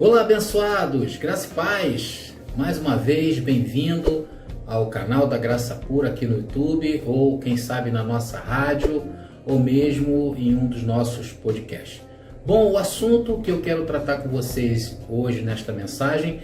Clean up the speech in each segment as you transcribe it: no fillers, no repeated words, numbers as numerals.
Olá, abençoados, graça e paz, mais uma vez bem-vindo ao canal da Graça Pura aqui no YouTube, ou quem sabe na nossa rádio, ou mesmo em um dos nossos podcasts. Bom, o assunto que eu quero tratar com vocês hoje nesta mensagem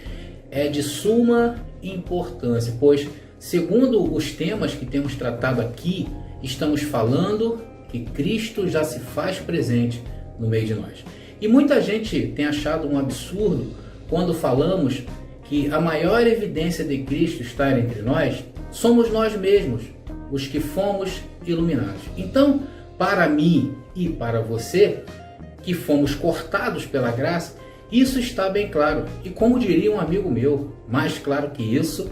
é de suma importância, pois segundo os temas que temos tratado aqui, estamos falando que Cristo já se faz presente no meio de nós. E muita gente tem achado um absurdo quando falamos que a maior evidência de Cristo estar entre nós somos nós mesmos, os que fomos iluminados. Então, para mim e para você, que fomos cortados pela graça, isso está bem claro. E como diria um amigo meu, mais claro que isso,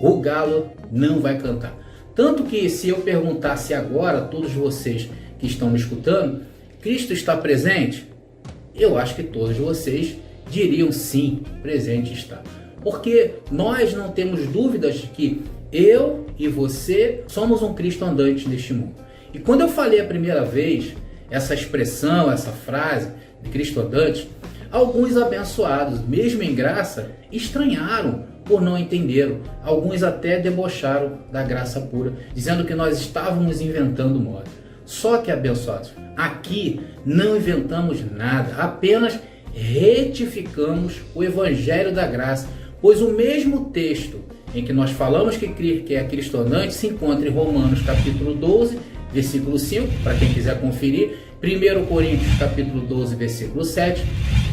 o galo não vai cantar. Tanto que se eu perguntasse agora a todos vocês que estão me escutando, Cristo está presente? Eu acho que todos vocês diriam sim, presente está. Porque nós não temos dúvidas de que eu e você somos um Cristo andante neste mundo. E quando eu falei a primeira vez essa expressão, essa frase de Cristo andante, alguns abençoados, mesmo em graça, estranharam por não entenderam. Alguns até debocharam da graça pura, dizendo que nós estávamos inventando moda. Só que, abençoados, aqui não inventamos nada, apenas retificamos o Evangelho da Graça, pois o mesmo texto em que nós falamos que é Cristo andante se encontra em Romanos capítulo 12, versículo 5, para quem quiser conferir, 1 Coríntios capítulo 12, versículo 7,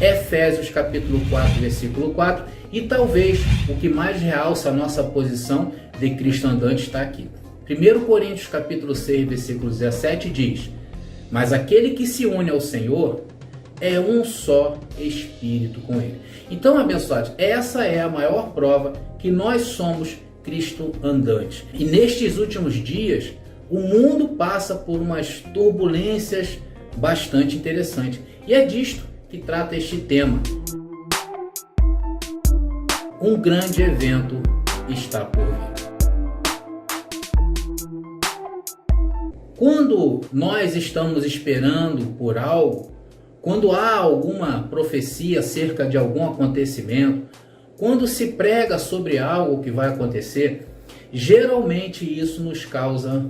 Efésios capítulo 4, versículo 4, e talvez o que mais realça a nossa posição de Cristo andante está aqui. 1 Coríntios capítulo 6, versículo 17 diz: mas aquele que se une ao Senhor é um só Espírito com Ele. Então, abençoados, essa é a maior prova que nós somos Cristo andante. E nestes últimos dias, o mundo passa por umas turbulências bastante interessantes. E é disto que trata este tema. Um grande evento está por vir. Quando nós estamos esperando por algo, quando há alguma profecia acerca de algum acontecimento, quando se prega sobre algo que vai acontecer, geralmente isso nos causa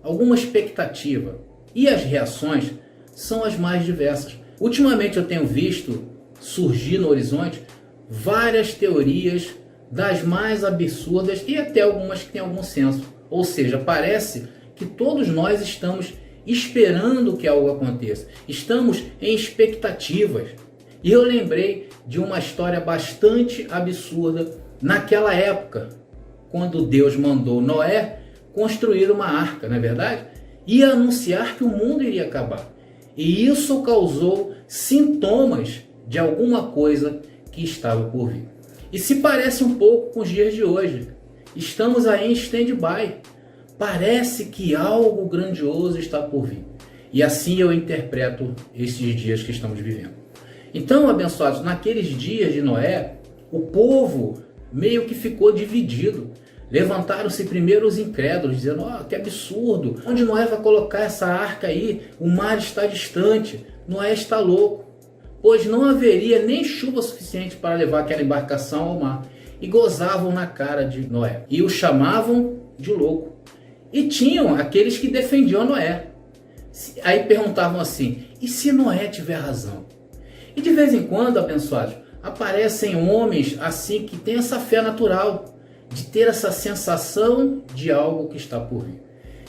alguma expectativa. E as reações são as mais diversas. Ultimamente eu tenho visto surgir no horizonte várias teorias das mais absurdas e até algumas que têm algum senso. Ou seja, parece que todos nós estamos esperando que algo aconteça. Estamos em expectativas. E eu lembrei de uma história bastante absurda naquela época, quando Deus mandou Noé construir uma arca, não é verdade? E anunciar que o mundo iria acabar. E isso causou sintomas de alguma coisa que estava por vir. E se parece um pouco com os dias de hoje. Estamos aí em stand-by. Parece que algo grandioso está por vir. E assim eu interpreto esses dias que estamos vivendo. Então, abençoados, naqueles dias de Noé, o povo meio que ficou dividido. Levantaram-se primeiro os incrédulos, dizendo: que absurdo, onde Noé vai colocar essa arca aí? O mar está distante, Noé está louco. Pois não haveria nem chuva suficiente para levar aquela embarcação ao mar. E gozavam na cara de Noé. E o chamavam de louco. E tinham aqueles que defendiam Noé. Aí perguntavam assim: e se Noé tiver razão? E de vez em quando, abençoados, aparecem homens assim que têm essa fé natural, de ter essa sensação de algo que está por vir.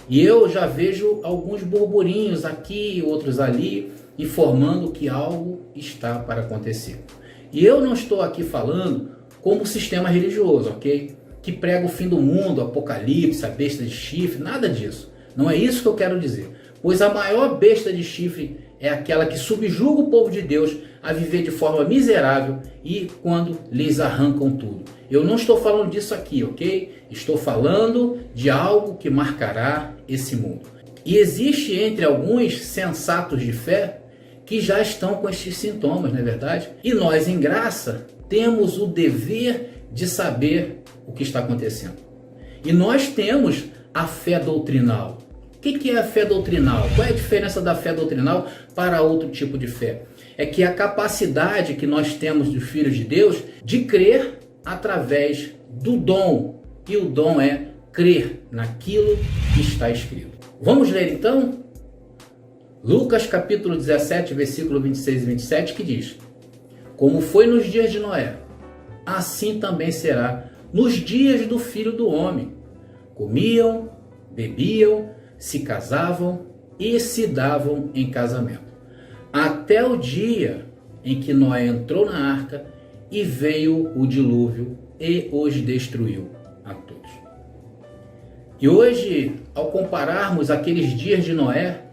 E eu já vejo alguns burburinhos aqui, outros ali, informando que algo está para acontecer. E eu não estou aqui falando como sistema religioso, ok? Que prega o fim do mundo, apocalipse, a besta de chifre, nada disso. Não é isso que eu quero dizer. Pois a maior besta de chifre é aquela que subjuga o povo de Deus a viver de forma miserável e quando lhes arrancam tudo. Eu não estou falando disso aqui, ok? Estou falando de algo que marcará esse mundo. E existe entre alguns sensatos de fé que já estão com estes sintomas, não é verdade? E nós, em graça, temos o dever de saber o que está acontecendo. E nós temos a fé doutrinal, O que é a fé doutrinal? Qual é a diferença da fé doutrinal para outro tipo de fé? É que a capacidade que nós temos dos filhos de Deus de crer através do dom. E o dom é crer naquilo que está escrito. Vamos ler então? Lucas capítulo 17, versículo 26 e 27, que diz: Como foi nos dias de Noé, assim também será nos dias do Filho do Homem. Comiam, bebiam, se casavam e se davam em casamento, até o dia em que Noé entrou na arca e veio o dilúvio e os destruiu a todos. E hoje, ao compararmos aqueles dias de Noé,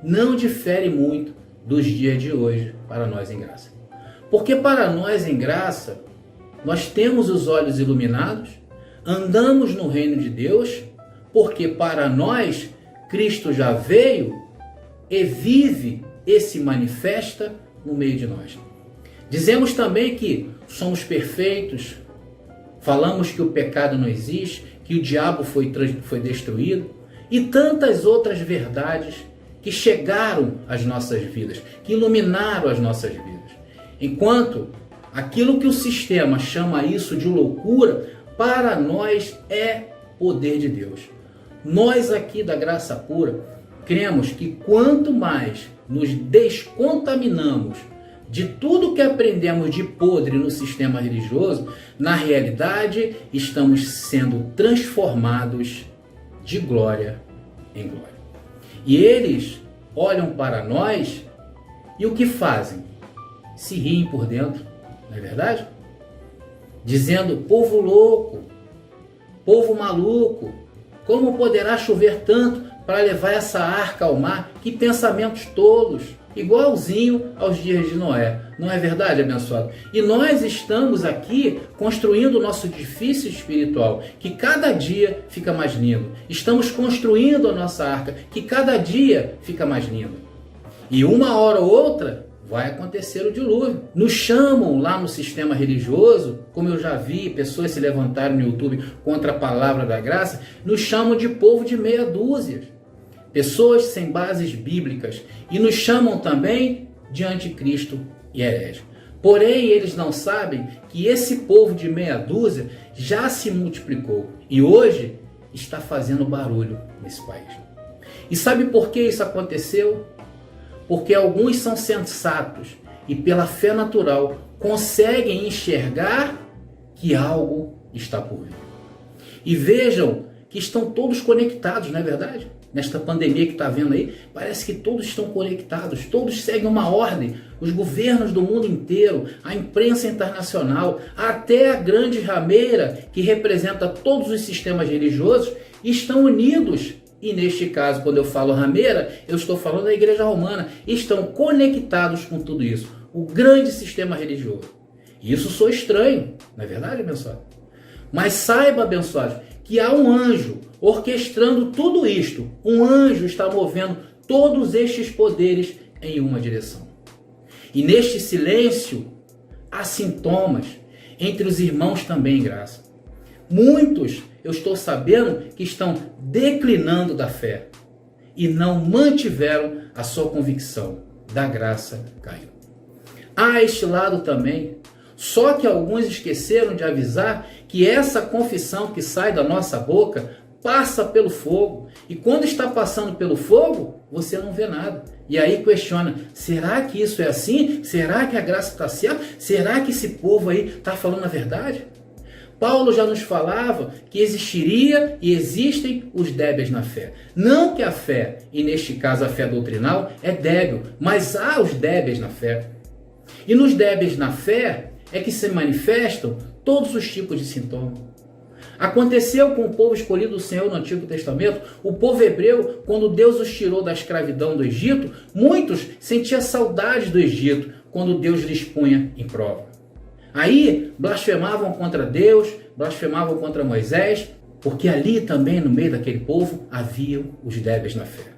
não difere muito dos dias de hoje para nós em graça. Porque para nós em graça, nós temos os olhos iluminados, andamos no reino de Deus, porque para nós Cristo já veio e vive e se manifesta no meio de nós. Dizemos também que somos perfeitos, falamos que o pecado não existe, que o diabo foi destruído e tantas outras verdades que chegaram às nossas vidas, que iluminaram as nossas vidas. Enquanto aquilo que o sistema chama isso de loucura, para nós é poder de Deus. Nós aqui da Graça Pura cremos que quanto mais nos descontaminamos de tudo que aprendemos de podre no sistema religioso, na realidade estamos sendo transformados de glória em glória. E eles olham para nós e o que fazem? Se riem por dentro, não é verdade? Dizendo: povo louco, povo maluco, como poderá chover tanto para levar essa arca ao mar? Que pensamentos tolos! Igualzinho aos dias de Noé. Não é verdade, abençoado? E nós estamos aqui construindo o nosso edifício espiritual, que cada dia fica mais lindo. Estamos construindo a nossa arca, que cada dia fica mais linda. E uma hora ou outra vai acontecer o dilúvio. Nos chamam lá no sistema religioso, como eu já vi pessoas se levantarem no YouTube contra a palavra da graça, nos chamam de povo de meia dúzia. Pessoas sem bases bíblicas, e nos chamam também de anticristo e herege. Porém, eles não sabem que esse povo de meia dúzia já se multiplicou e hoje está fazendo barulho nesse país. E sabe por que isso aconteceu? Porque alguns são sensatos e pela fé natural conseguem enxergar que algo está por vir. E vejam que estão todos conectados, não é verdade? Nesta pandemia que está vendo aí, parece que todos estão conectados, todos seguem uma ordem. Os governos do mundo inteiro, a imprensa internacional, até a grande rameira que representa todos os sistemas religiosos, estão unidos. E neste caso, quando eu falo rameira, eu estou falando da Igreja Romana. Estão conectados com tudo isso. O grande sistema religioso. Isso soa estranho, não é verdade, abençoado? Mas saiba, abençoado, que há um anjo orquestrando tudo isto. Um anjo está movendo todos estes poderes em uma direção. E neste silêncio, há sintomas entre os irmãos também em graça. Muitos, eu estou sabendo, que estão declinando da fé e não mantiveram a sua convicção. Da graça caiu. Há este lado também. Só que alguns esqueceram de avisar que essa confissão que sai da nossa boca passa pelo fogo. E quando está passando pelo fogo, você não vê nada. E aí questiona, será que isso é assim? Será que a graça está certa? Será que esse povo aí está falando a verdade? Paulo já nos falava que existiria e existem os débeis na fé. Não que a fé, e neste caso a fé doutrinal, é débil, mas há os débeis na fé. E nos débeis na fé é que se manifestam todos os tipos de sintomas. Aconteceu com o povo escolhido do Senhor no Antigo Testamento, o povo hebreu, quando Deus os tirou da escravidão do Egito, muitos sentiam saudade do Egito, quando Deus lhes punha em prova. Aí blasfemavam contra Deus, blasfemavam contra Moisés, porque ali também no meio daquele povo haviam os débeis na fé.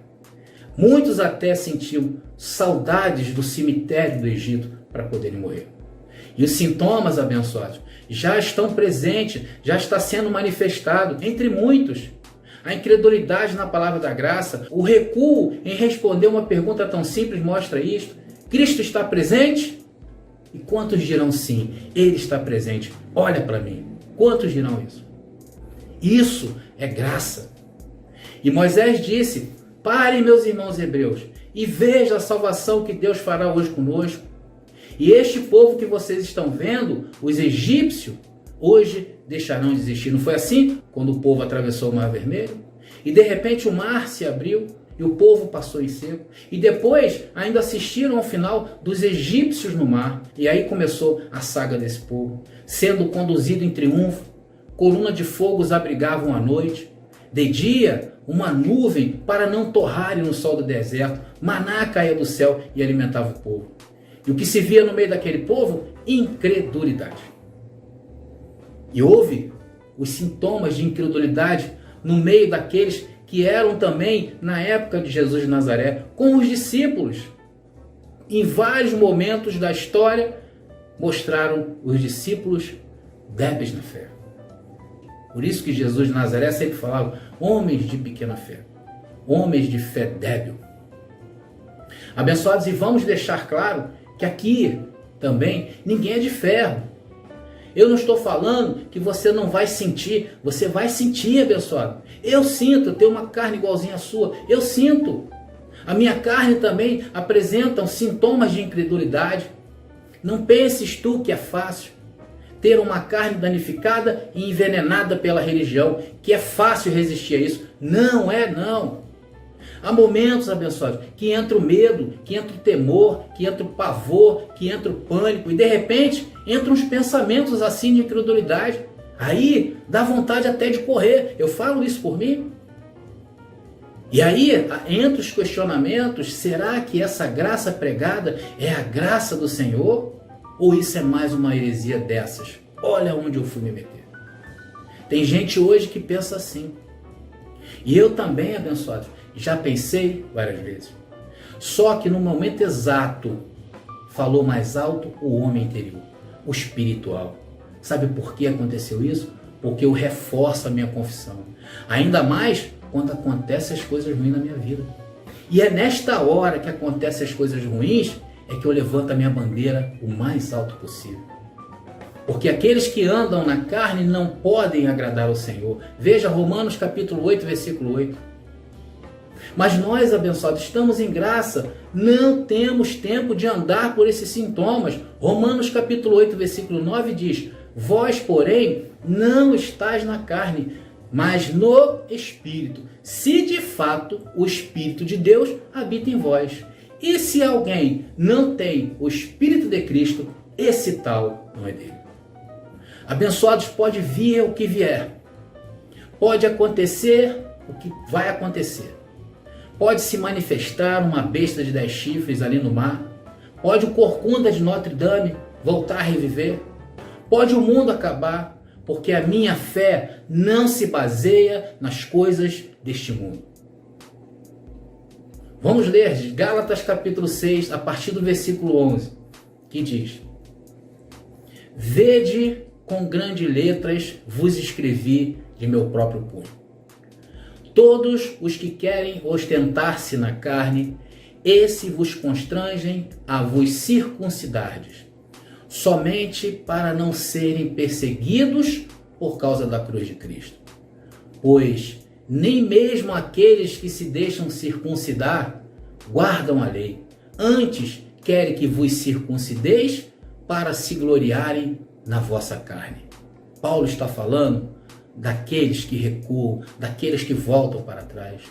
Muitos até sentiam saudades do cemitério do Egito para poderem morrer. E os sintomas, abençoados, já estão presentes, já está sendo manifestado entre muitos. A incredulidade na palavra da graça, o recuo em responder uma pergunta tão simples mostra isto. Cristo está presente? E quantos dirão sim? Ele está presente. Olha para mim. Quantos dirão isso? Isso é graça. E Moisés disse: parem, meus irmãos hebreus, e vejam a salvação que Deus fará hoje conosco. E este povo que vocês estão vendo, os egípcios, hoje deixarão de existir. Não foi assim quando o povo atravessou o Mar Vermelho? E de repente o mar se abriu e o povo passou em seco. E depois ainda assistiram ao final dos egípcios no mar. E aí começou a saga desse povo, sendo conduzido em triunfo. Coluna de fogo os abrigavam à noite. De dia, uma nuvem para não torrarem no sol do deserto. Maná caía do céu e alimentava o povo. E o que se via no meio daquele povo? Incredulidade. E houve os sintomas de incredulidade no meio daqueles que eram também na época de Jesus de Nazaré, com os discípulos. Em vários momentos da história, mostraram os discípulos débeis na fé. Por isso que Jesus de Nazaré sempre falava: homens de pequena fé, homens de fé débil. Abençoados, e vamos deixar claro que aqui também ninguém é de ferro. Eu não estou falando que você não vai sentir, você vai sentir, abençoado. Eu sinto, eu tenho uma carne igualzinha à sua, eu sinto. A minha carne também apresenta sintomas de incredulidade. Não penses tu que é fácil ter uma carne danificada e envenenada pela religião, que é fácil resistir a isso. Não é, não. Há momentos, abençoados, que entra o medo, que entra o temor, que entra o pavor, que entra o pânico, e de repente entram uns pensamentos assim de incredulidade. Aí dá vontade até de correr. Eu falo isso por mim. E aí, entre os questionamentos, será que essa graça pregada é a graça do Senhor? Ou isso é mais uma heresia dessas? Olha onde eu fui me meter. Tem gente hoje que pensa assim. E eu também, abençoado, já pensei várias vezes. Só que no momento exato, falou mais alto o homem interior, o espiritual. Sabe por que aconteceu isso? Porque eu reforço a minha confissão. Ainda mais quando acontecem as coisas ruins na minha vida. E é nesta hora que acontecem as coisas ruins, é que eu levanto a minha bandeira o mais alto possível. Porque aqueles que andam na carne não podem agradar ao Senhor. Veja Romanos capítulo 8, versículo 8. Mas nós, abençoados, estamos em graça, não temos tempo de andar por esses sintomas. Romanos capítulo 8, versículo 9 diz: vós, porém, não estáis na carne, mas no Espírito, se de fato o Espírito de Deus habita em vós. E se alguém não tem o Espírito de Cristo, esse tal não é dele. Abençoados, pode vir o que vier. Pode acontecer o que vai acontecer. Pode se manifestar uma besta de 10 chifres ali no mar. Pode o corcunda de Notre Dame voltar a reviver. Pode o mundo acabar, porque a minha fé não se baseia nas coisas deste mundo. Vamos ler Gálatas capítulo 6, a partir do versículo 11, que diz: vede com grandes letras vos escrevi de meu próprio punho. Todos os que querem ostentar-se na carne, esse vos constrangem a vos circuncidardes, somente para não serem perseguidos por causa da cruz de Cristo. Pois nem mesmo aqueles que se deixam circuncidar guardam a lei. Antes querem que vos circuncideis para se gloriarem na vossa carne. Paulo está falando daqueles que recuam, daqueles que voltam para trás.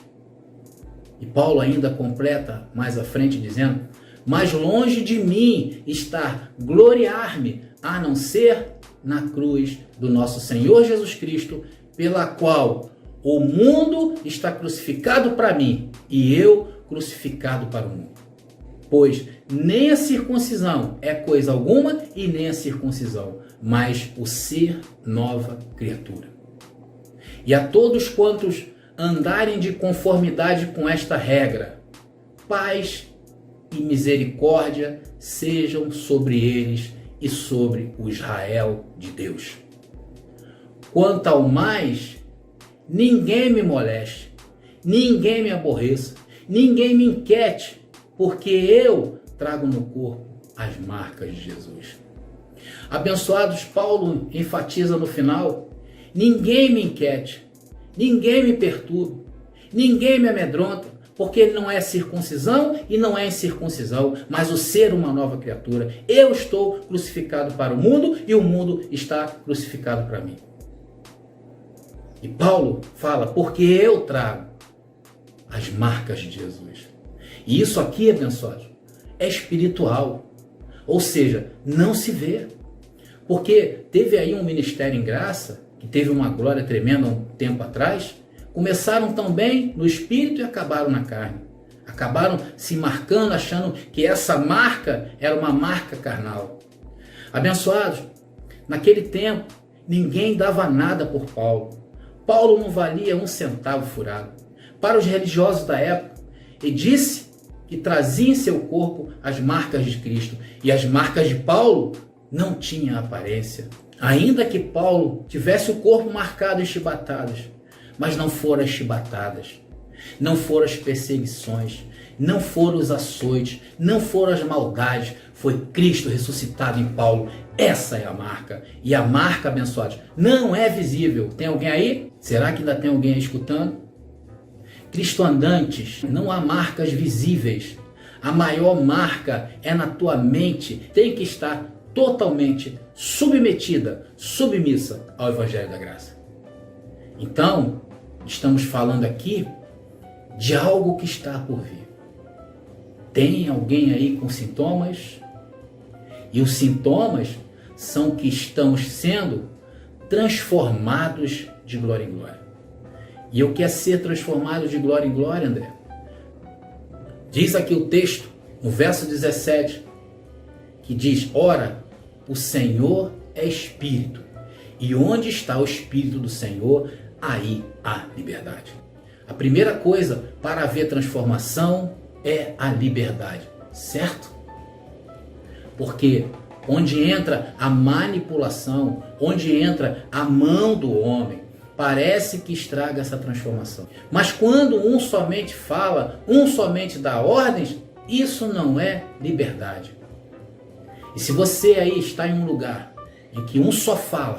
E Paulo ainda completa mais à frente dizendo: mas longe de mim está gloriar-me, a não ser na cruz do nosso Senhor Jesus Cristo, pela qual o mundo está crucificado para mim e eu crucificado para o mundo. Pois nem a circuncisão é coisa alguma e nem a circuncisão, mas o ser nova criatura. E a todos quantos andarem de conformidade com esta regra, paz e misericórdia sejam sobre eles e sobre o Israel de Deus. Quanto ao mais, ninguém me moleste, ninguém me aborreça, ninguém me inquiete, porque eu trago no corpo as marcas de Jesus. Abençoados, Paulo enfatiza no final: ninguém me inquiete, ninguém me perturbe, ninguém me amedronta, porque ele não é circuncisão e não é incircuncisão, mas o ser uma nova criatura. Eu estou crucificado para o mundo e o mundo está crucificado para mim. E Paulo fala: porque eu trago as marcas de Jesus. E isso aqui, abençoados, é espiritual. Ou seja, não se vê. Porque teve aí um ministério em graça, que teve uma glória tremenda um tempo atrás, começaram também no espírito e acabaram na carne. Acabaram se marcando, achando que essa marca era uma marca carnal. Abençoados, naquele tempo, ninguém dava nada por Paulo. Paulo não valia um centavo furado. Para os religiosos da época, ele disse que trazia em seu corpo as marcas de Cristo. E as marcas de Paulo não tinham aparência. Ainda que Paulo tivesse o corpo marcado em chibatadas, mas não foram as chibatadas, não foram as perseguições, não foram os açoites, não foram as maldades, foi Cristo ressuscitado em Paulo. Essa é a marca. E a marca, abençoados, não é visível. Tem alguém aí? Será que ainda tem alguém aí escutando? Cristo andantes, não há marcas visíveis. A maior marca é na tua mente. Tem que estar totalmente submetida, submissa ao Evangelho da Graça. Então, estamos falando aqui de algo que está por vir. Tem alguém aí com sintomas? E os sintomas são que estamos sendo transformados de glória em glória. E eu quero ser transformado de glória em glória, André. Diz aqui o texto, no verso 17, que diz: ora, o Senhor é Espírito, e onde está o Espírito do Senhor, aí há liberdade. A primeira coisa para haver transformação é a liberdade, certo? Porque onde entra a manipulação, onde entra a mão do homem, parece que estraga essa transformação. Mas quando um somente fala, um somente dá ordens, isso não é liberdade. E se você aí está em um lugar em que um só fala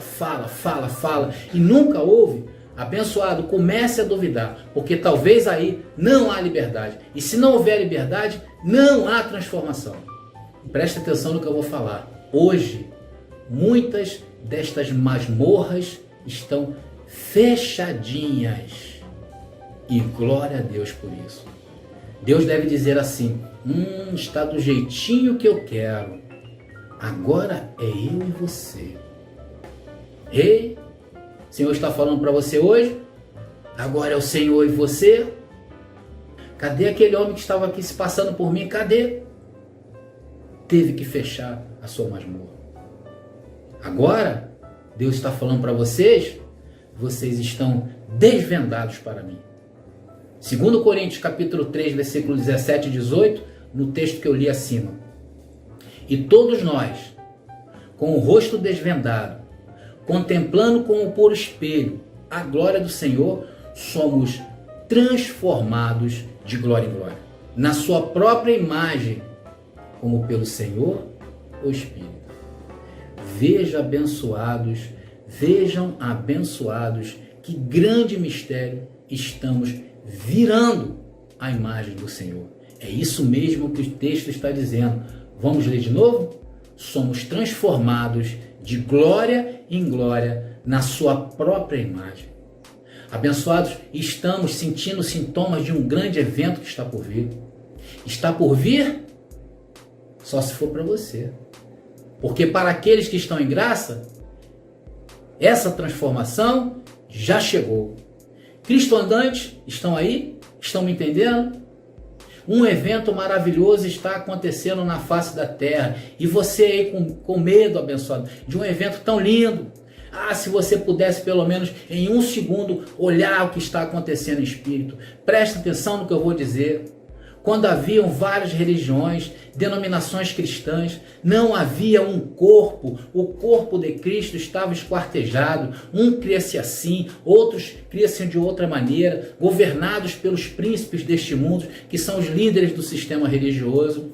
e nunca ouve, abençoado, comece a duvidar, porque talvez aí não há liberdade. E se não houver liberdade, não há transformação. Preste atenção no que eu vou falar. Hoje, muitas destas masmorras estão fechadinhas. E glória a Deus por isso. Deus deve dizer assim: está do jeitinho que eu quero. Agora é eu e você. Ei, o Senhor está falando para você hoje? Agora é o Senhor e você? Cadê aquele homem que estava aqui se passando por mim? Cadê? Teve que fechar a sua masmorra. Agora, Deus está falando para vocês: vocês estão desvendados para mim. 2 Coríntios capítulo 3, versículo 17 e 18, no texto que eu li acima. E todos nós, com o rosto desvendado, contemplando como por espelho a glória do Senhor, somos transformados de glória em glória, na sua própria imagem, como pelo Senhor, o Espírito. Vejam abençoados, que grande mistério estamos virando a imagem do Senhor. É isso mesmo que o texto está dizendo. Vamos ler de novo? Somos transformados de glória em glória na sua própria imagem. Abençoados, estamos sentindo sintomas de um grande evento que está por vir. Está por vir? Só se for para você. Porque para aqueles que estão em graça, essa transformação já chegou. Cristo andantes, estão aí? Estão me entendendo? Um evento maravilhoso está acontecendo na face da terra. E você aí com medo, abençoado, de um evento tão lindo. Se você pudesse pelo menos em um segundo olhar o que está acontecendo em espírito. Preste atenção no que eu vou dizer. quando haviam várias religiões, denominações cristãs, não havia um corpo. O corpo de Cristo estava esquartejado. Um cria-se assim, outros cria-se de outra maneira, governados pelos príncipes deste mundo, que são os líderes do sistema religioso.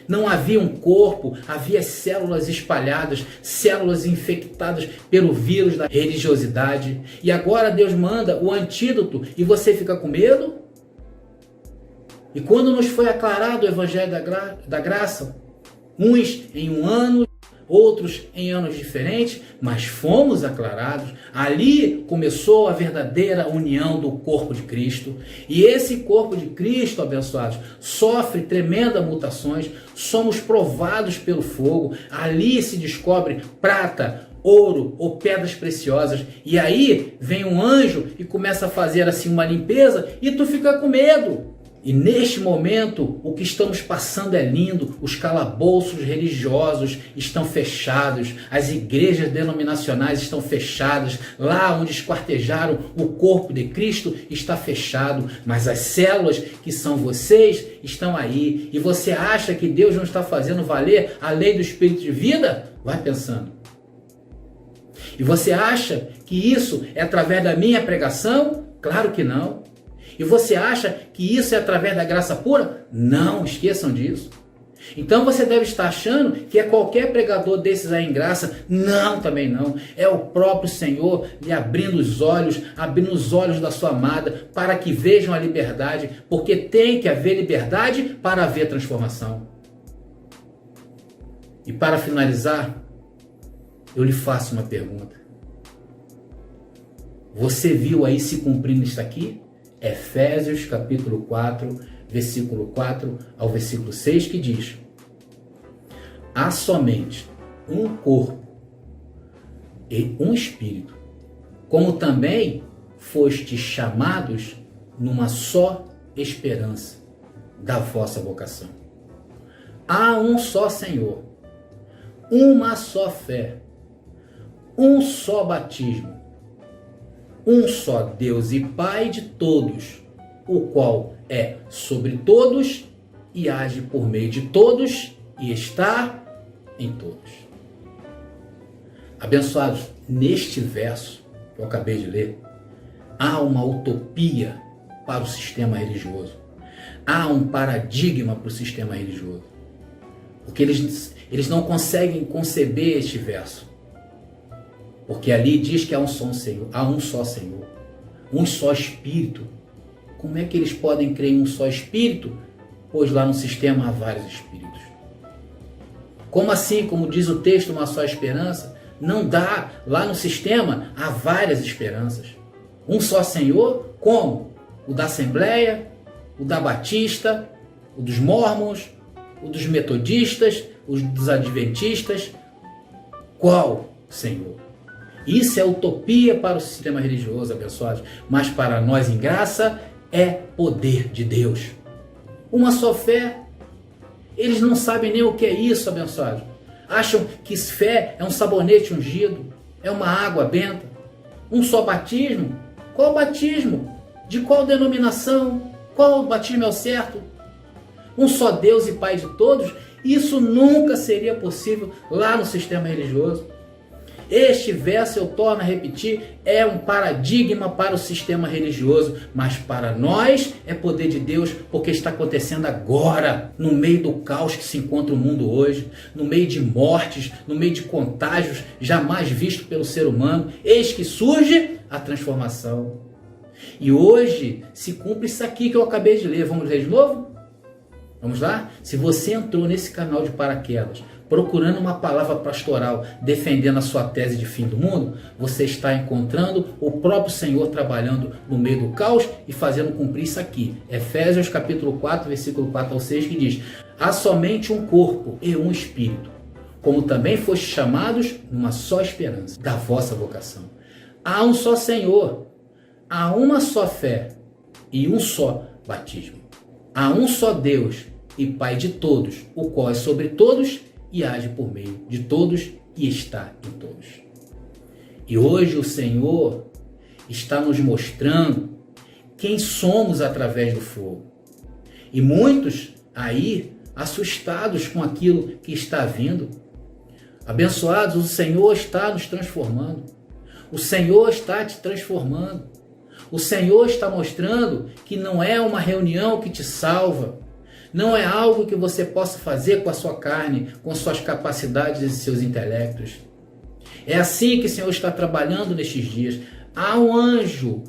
Não havia um corpo, havia células espalhadas, células infectadas pelo vírus da religiosidade. E agora Deus manda o antídoto e você fica com medo? E quando nos foi aclarado o Evangelho da Graça, uns em um ano, outros em anos diferentes, mas fomos aclarados. Ali começou a verdadeira união do corpo de Cristo. E esse corpo de Cristo, abençoados, sofre tremendas mutações. Somos provados pelo fogo. Ali se descobre prata, ouro ou pedras preciosas. E aí vem um anjo e começa a fazer assim uma limpeza e tu fica com medo. E neste momento, o que estamos passando é lindo, os calabouços religiosos estão fechados, as igrejas denominacionais estão fechadas, lá onde esquartejaram o corpo de Cristo está fechado, mas as células que são vocês estão aí. E você acha que Deus não está fazendo valer a lei do Espírito de vida? Vai pensando. E você acha que isso é através da minha pregação? Claro que não. E você acha que isso é através da graça pura? Não, esqueçam disso. Então você deve estar achando que é qualquer pregador desses aí em graça. Não, também não. É o próprio Senhor lhe abrindo os olhos da sua amada, para que vejam a liberdade, porque tem que haver liberdade para haver transformação. E para finalizar, eu lhe faço uma pergunta. Você viu aí se cumprindo isso aqui? Efésios capítulo 4, versículo 4 ao versículo 6, que diz: há somente um corpo e um espírito, como também fostes chamados numa só esperança da vossa vocação. Há um só Senhor, uma só fé, um só batismo, um só Deus e Pai de todos, o qual é sobre todos e age por meio de todos e está em todos. Abençoados, neste verso que eu acabei de ler, há uma utopia para o sistema religioso. Há um paradigma para o sistema religioso. Porque eles não conseguem conceber este verso. Porque ali diz que há um só Senhor, um só Espírito. Como é que eles podem crer em um só Espírito? Pois lá no sistema há vários Espíritos. Como assim, como diz o texto, uma só esperança? Não dá. Lá no sistema há várias esperanças. Um só Senhor, como? O da Assembleia, o da Batista, o dos Mormons, o dos Metodistas, o dos Adventistas. Qual Senhor? Isso é utopia para o sistema religioso, abençoados. Mas para nós em graça é poder de Deus. Uma só fé. Eles não sabem nem o que é isso, abençoados. Acham que fé é um sabonete ungido, é uma água benta. Um só batismo. Qual batismo? De qual denominação? Qual batismo é o certo? Um só Deus e Pai de todos? Isso nunca seria possível lá no sistema religioso. Este verso, eu torno a repetir, é um paradigma para o sistema religioso, mas para nós é poder de Deus, porque está acontecendo agora, no meio do caos que se encontra o mundo hoje, no meio de mortes, no meio de contágios jamais visto pelo ser humano. Eis que surge a transformação. E hoje se cumpre isso aqui que eu acabei de ler. Vamos ler de novo? Vamos lá? Se você entrou nesse canal de paraquedas, procurando uma palavra pastoral, defendendo a sua tese de fim do mundo, você está encontrando o próprio Senhor trabalhando no meio do caos e fazendo cumprir isso aqui. Efésios capítulo 4, versículo 4 ao 6, que diz: há somente um corpo e um espírito, como também fostes chamados numa só esperança da vossa vocação. Há um só Senhor, há uma só fé e um só batismo. Há um só Deus e Pai de todos, o qual é sobre todos e age por meio de todos e está em todos. E hoje o Senhor está nos mostrando quem somos através do fogo. E muitos aí assustados com aquilo que está vindo. Abençoados, o Senhor está nos transformando. O Senhor está te transformando. O Senhor está mostrando que não é uma reunião que te salva. Não é algo que você possa fazer com a sua carne, com suas capacidades e seus intelectos. É assim que o Senhor está trabalhando nestes dias. Há um anjo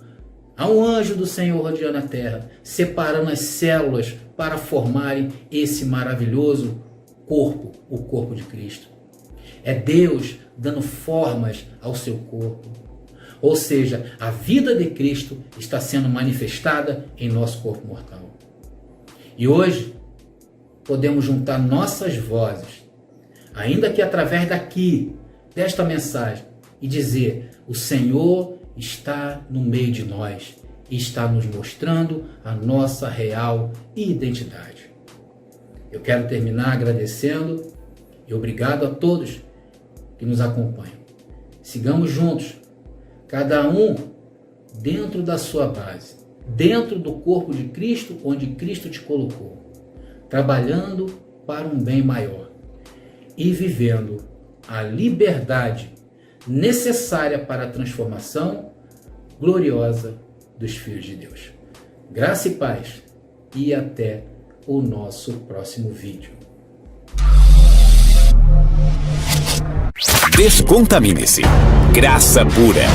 do Senhor rodeando a terra, separando as células para formarem esse maravilhoso corpo, o corpo de Cristo. É Deus dando formas ao seu corpo. Ou seja, a vida de Cristo está sendo manifestada em nosso corpo mortal. E hoje, podemos juntar nossas vozes, ainda que através desta mensagem, e dizer: o Senhor está no meio de nós e está nos mostrando a nossa real identidade. Eu quero terminar agradecendo e obrigado a todos que nos acompanham. Sigamos juntos, cada um dentro da sua base, dentro do corpo de Cristo, onde Cristo te colocou, trabalhando para um bem maior e vivendo a liberdade necessária para a transformação gloriosa dos filhos de Deus. Graça e paz, e até o nosso próximo vídeo. Descontamine-se. Graça pura.